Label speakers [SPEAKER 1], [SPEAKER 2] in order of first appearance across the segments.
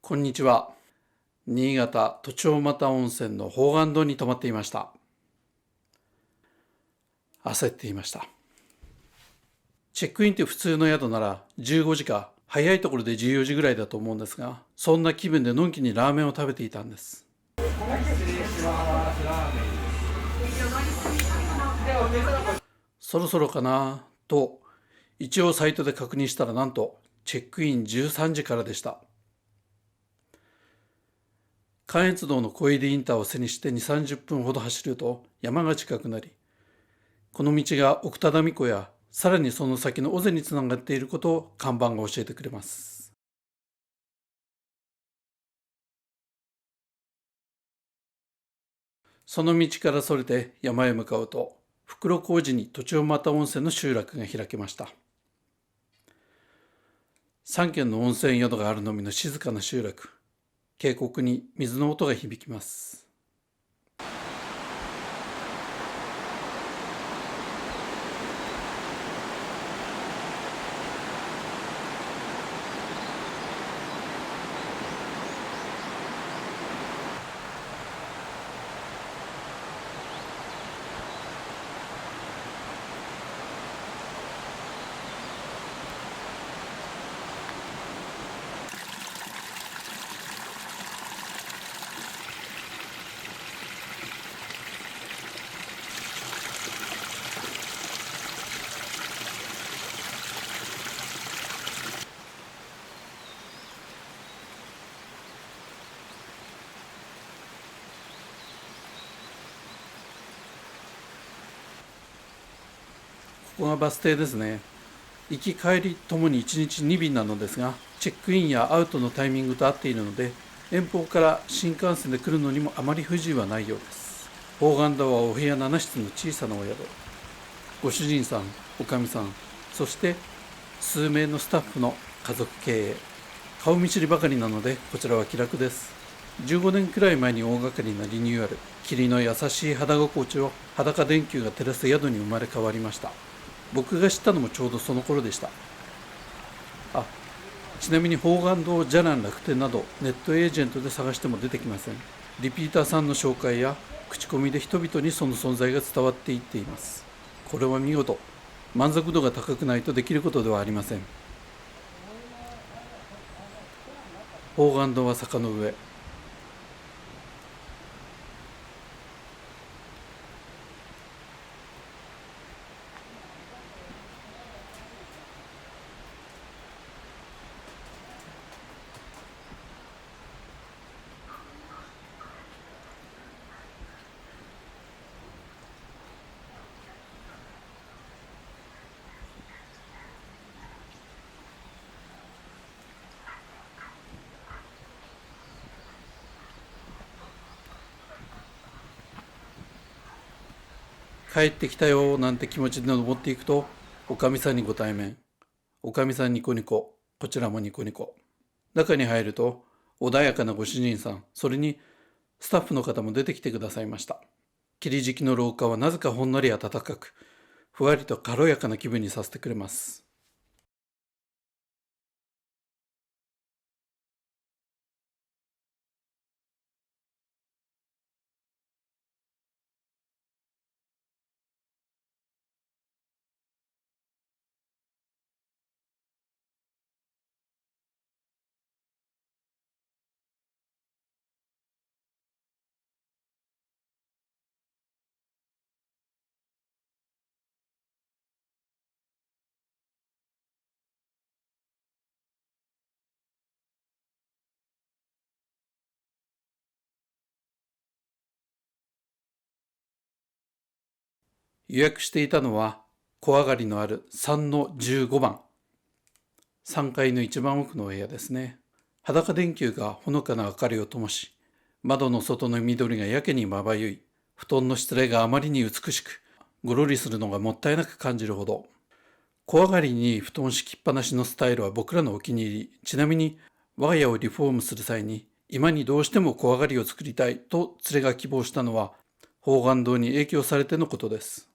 [SPEAKER 1] こんにちは。新潟都庁又温泉の宝岩洞に泊まっていました。焦っていました。チェックインって普通の宿なら15時か早いところで14時ぐらいだと思うんですが、そんな気分でのんきにラーメンを食べていたんです。そろそろかなと一応サイトで確認したら、なんとチェックイン13時からでした。関越道の小出インターを背にして2、30分ほど走ると山が近くなり、この道が奥只見湖やさらにその先の尾瀬につながっていることを看板が教えてくれます。その道からそれて山へ向かうと、袋小路に栃尾又温泉の集落が開けました。3軒の温泉宿があるのみの静かな集落。渓谷に水の音が響きます。ここがバス停ですね。行き帰りともに1日2便なのですが、チェックインやアウトのタイミングと合っているので、遠方から新幹線で来るのにもあまり不自由はないようです。宝岩洞はお部屋7室の小さなお宿。ご主人さん、おかみさん、そして数名のスタッフの家族経営。顔見知りばかりなので、こちらは気楽です。15年くらい前に大掛かりなリニューアル、霧の優しい肌心地を裸電球が照らす宿に生まれ変わりました。僕が知ったのもちょうどその頃でした。あ、ちなみに宝岩堂じゃらん楽天などネットエージェントで探しても出てきません。リピーターさんの紹介や口コミで人々にその存在が伝わっていっています。これは見事、満足度が高くないとできることではありません。宝岩堂は坂の上。帰ってきたよなんて気持ちで登っていくと、おかみさんにご対面。おかみさんニコニコ、こちらもニコニコ。中に入ると、穏やかなご主人さん、それにスタッフの方も出てきてくださいました。霧敷きの廊下はなぜかほんのり暖かく、ふわりと軽やかな気分にさせてくれます。予約していたのは、小上がりのある3-15番。3階の一番奥のお部屋ですね。裸電球がほのかな明かりを灯し、窓の外の緑がやけにまばゆい、布団のしつらいがあまりに美しく、ごろりするのがもったいなく感じるほど。小上がりに布団敷きっぱなしのスタイルは僕らのお気に入り。ちなみに、我が家をリフォームする際に、今にどうしても小上がりを作りたいと連れが希望したのは、宝岩堂に影響されてのことです。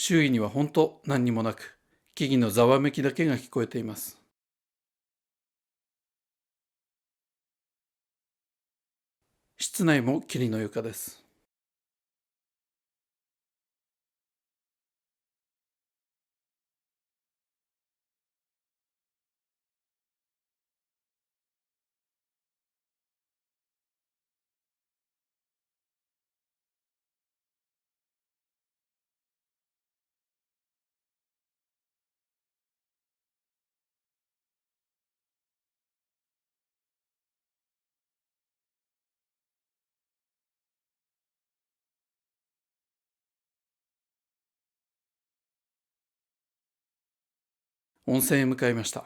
[SPEAKER 1] 周囲には本当何にもなく、木々のざわめきだけが聞こえています。室内も霧の床です。温泉へ向かいました。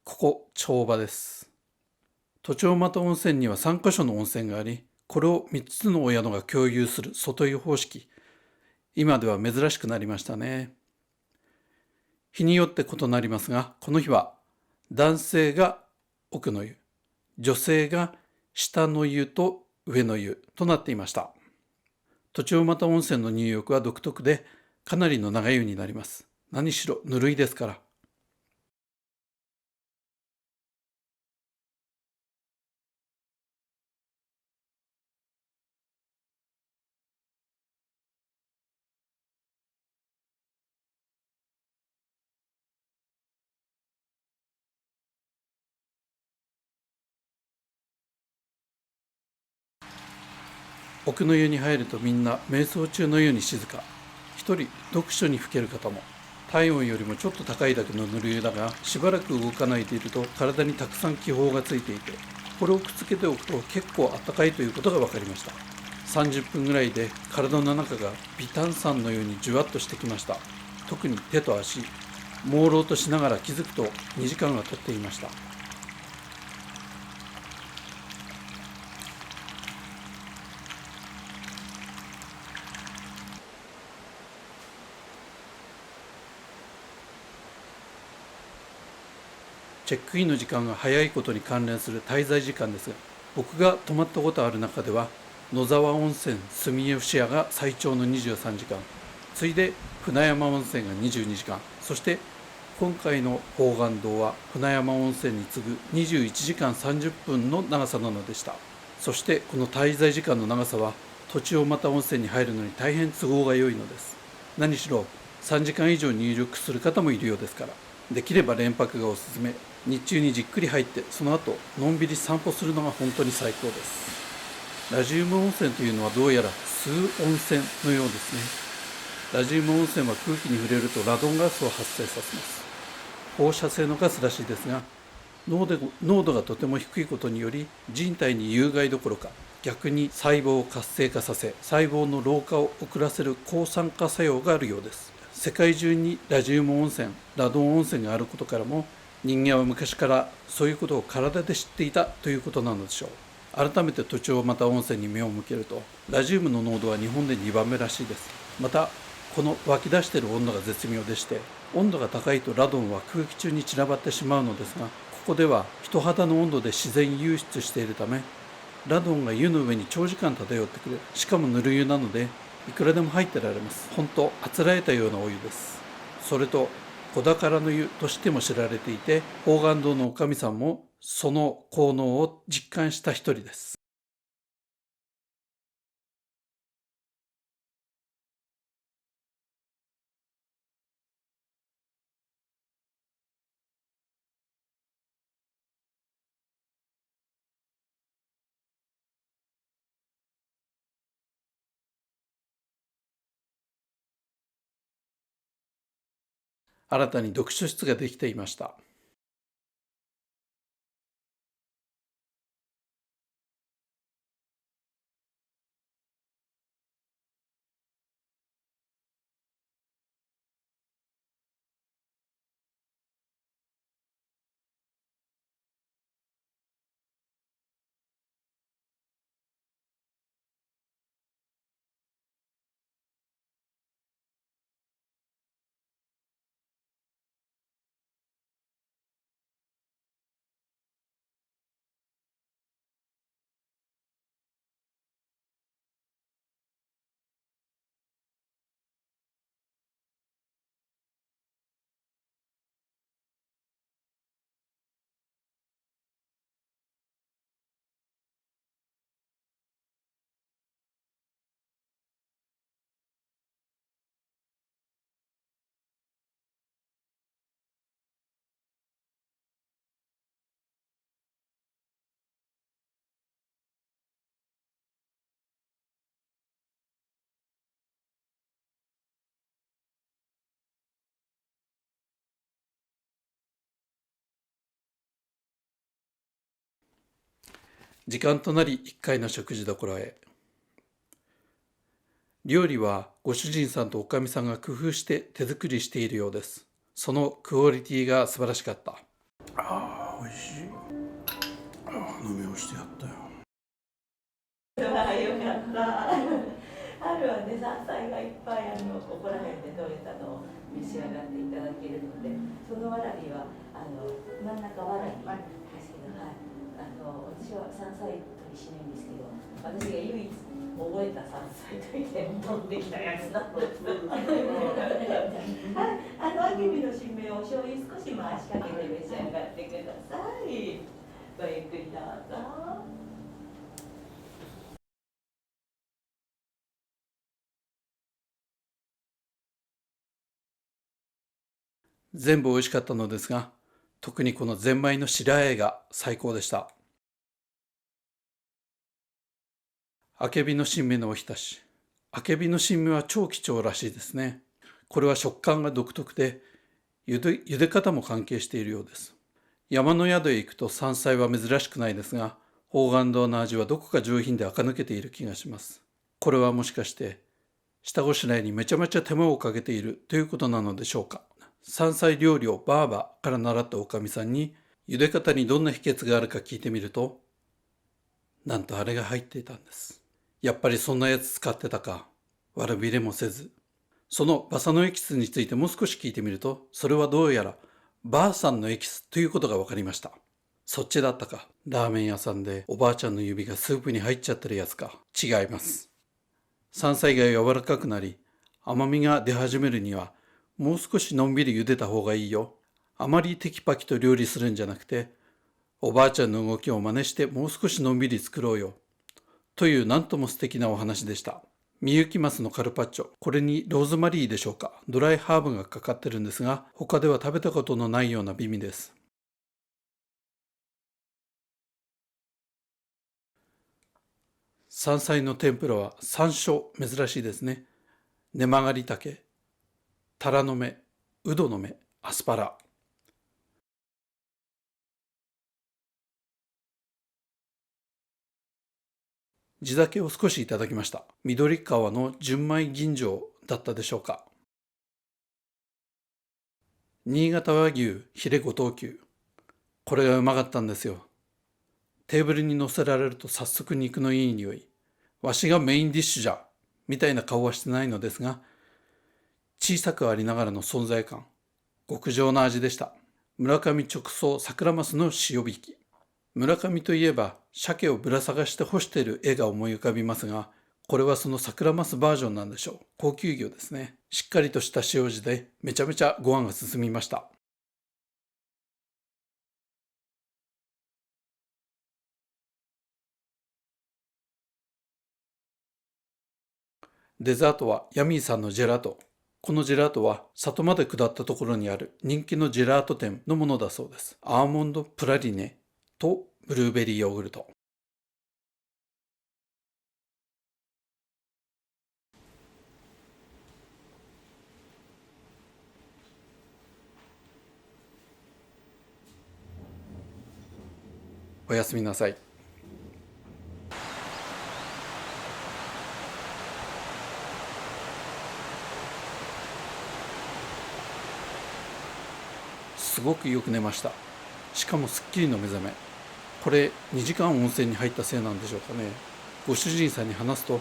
[SPEAKER 1] ここ、帳場です。都庁又温泉には3カ所の温泉があり、これを3つのお宿が共有する外湯方式。今では珍しくなりましたね。日によって異なりますが、この日は男性が奥の湯、女性が下の湯と上の湯となっていました。都庁又温泉の入浴は独特で、かなりの長湯になります。何しろぬるいですから。奥の湯に入るとみんな瞑想中のように静か。一人読書にふける方も。体温よりもちょっと高いだけのぬる湯だが、しばらく動かないでいると体にたくさん気泡がついていて、これをくっつけておくと結構あったかいということが分かりました。30分ぐらいで体の中が微炭酸のようにじゅわっとしてきました。特に手と足、朦朧としながら気づくと2時間が経っていました。チェックインの時間が早いことに関連する滞在時間ですが、僕が泊まったことある中では、野沢温泉住江伏屋が最長の23時間、次いで船山温泉が22時間、そして今回の宝願堂は船山温泉に次ぐ21時間30分の長さなのでした。そしてこの滞在時間の長さは、土地をまた温泉に入るのに大変都合が良いのです。何しろ3時間以上入浴する方もいるようですから、できれば連泊がおすすめ。日中にじっくり入ってその後のんびり散歩するのが本当に最高です。ラジウム温泉というのはどうやら吸う温泉のようですね。ラジウム温泉は空気に触れるとラドンガスを発生させます。放射性のガスらしいですが、濃度がとても低いことにより人体に有害どころか、逆に細胞を活性化させ細胞の老化を遅らせる抗酸化作用があるようです。世界中にラジウム温泉、ラドン温泉があることからも、人間は昔からそういうことを体で知っていたということなのでしょう。改めて都庁又温泉に目を向けると、ラジウムの濃度は日本で2番目らしいです。またこの湧き出している温度が絶妙でして、温度が高いとラドンは空気中に散らばってしまうのですが、ここでは人肌の温度で自然湧出しているため、ラドンが湯の上に長時間漂ってくる。しかもぬる湯なのでいくらでも入ってられます。本当あつらえたようなお湯です。それと子宝の湯としても知られていて、宝願堂のおかみさんもその効能を実感した一人です。新たに読書室ができていました。時間となり1階の食事処へ。料理はご主人さんとおかみさんが工夫して手作りしているようです。そのクオリティが素晴らしかった。ああ、美味しい。飲み干してやったよ。
[SPEAKER 2] よかった。春はね、山菜がいっぱいここら辺で採れたのを召し上がっていただけるので、そのわらびは真ん中わらびですけど、はい、私は山菜取りしないんですけど、私が唯一覚えた山菜といって取ってきたやつなんです。はい、あけびの新芽をお醤油少し回しかけて召し上がってください。ごゆっくりどうぞ。
[SPEAKER 1] 全部美味しかったのですが、特にこのゼンマイの白あえが最高でした。あけびの新芽のおひたし。あけびの新芽は超貴重らしいですね。これは食感が独特で、茹で方も関係しているようです。山の宿へ行くと山菜は珍しくないですが、宝岩堂の味はどこか上品で垢抜けている気がします。これはもしかして、下ごしらえにめちゃめちゃ手間をかけているということなのでしょうか。山菜料理をばあばから習ったおかみさんに、茹で方にどんな秘訣があるか聞いてみると、なんとあれが入っていたんです。やっぱりそんなやつ使ってたか。悪びれもせず。そのバサのエキスについてもう少し聞いてみると、それはどうやらばあさんのエキスということが分かりました。そっちだったか。ラーメン屋さんでおばあちゃんの指がスープに入っちゃってるやつか。違います。山菜が柔らかくなり、甘みが出始めるには、もう少しのんびり茹でた方がいいよ。あまりテキパキと料理するんじゃなくて、おばあちゃんの動きを真似してもう少しのんびり作ろうよ。というなんとも素敵なお話でした。みゆきマスのカルパッチョ。これにローズマリーでしょうか。ドライハーブがかかってるんですが、他では食べたことのないような美味です。山菜の天ぷらは山椒、珍しいですね。根曲がり竹、タラの芽、ウドの芽、アスパラ。地酒を少しいただきました。緑川の純米吟醸だったでしょうか。新潟和牛ヒレ五等級。これがうまかったんですよ。テーブルに乗せられると早速肉のいい匂い。わしがメインディッシュじゃ、みたいな顔はしてないのですが、小さくありながらの存在感。極上の味でした。村上直送桜マスの塩引き。村上といえば鮭をぶら下がして干している絵が思い浮かびますが、これはその桜マスバージョンなんでしょう。高級魚ですね。しっかりとした塩味でめちゃめちゃご飯が進みました。デザートはヤミーさんのジェラート。このジェラートは里まで下ったところにある人気のジェラート店のものだそうです。アーモンドプラリネとブルーベリーヨーグルト。おやすみなさい。すごくよく寝ました。しかもすっきりの目覚め。これ2時間温泉に入ったせいなんでしょうかね。ご主人さんに話すと、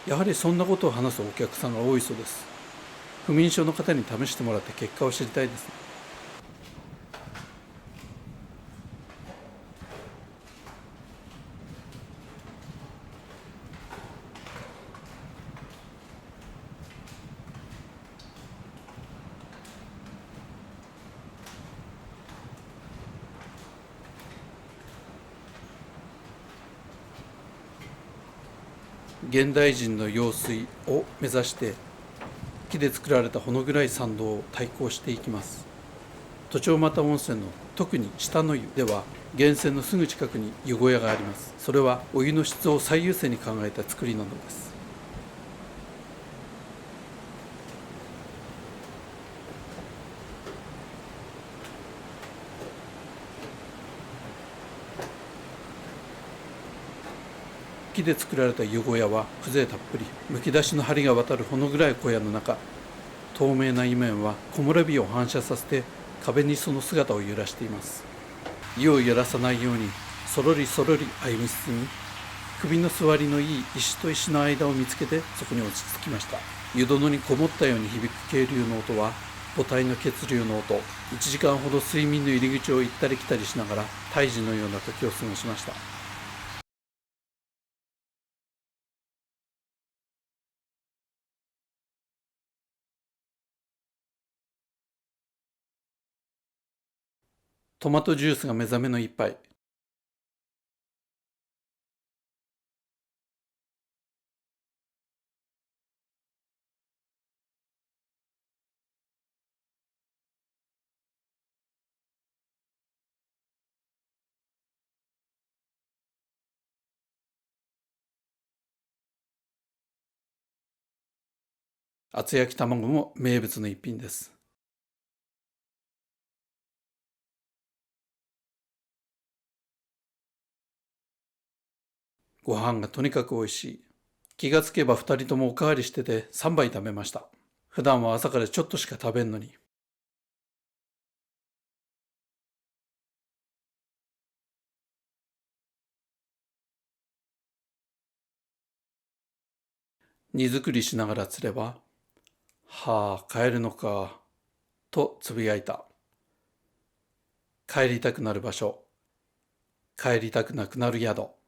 [SPEAKER 1] やはりそんなことを話すお客さんが多いそうです。不眠症の方に試してもらって結果を知りたいですね。現代人の用水を目指して木で作られたほの暗い参道を対抗していきます。都庁又温泉の特に下の湯では源泉のすぐ近くに湯小屋があります。それはお湯の質を最優先に考えた作りなのです。木で作られた湯小屋は風情たっぷり、むき出しの梁が渡るほの暗い小屋の中、透明な衣面は木漏れ日を反射させて壁にその姿を揺らしています。湯を揺らさないようにそろりそろり歩み進み、首の座りのいい石と石の間を見つけてそこに落ち着きました。湯殿にこもったように響く渓流の音は母体の血流の音。1時間ほど睡眠の入り口を行ったり来たりしながら胎児のような時を過ごしました。トマトジュースが目覚めの一杯。厚焼き卵も名物の一品です。ご飯がとにかく美味しい。気がつけば2人ともおかわりしてて3杯食べました。普段は朝からちょっとしか食べんのに。荷造りしながら釣れば、はあ、帰るのか、とつぶやいた。帰りたくなる場所、帰りたくなくなる宿。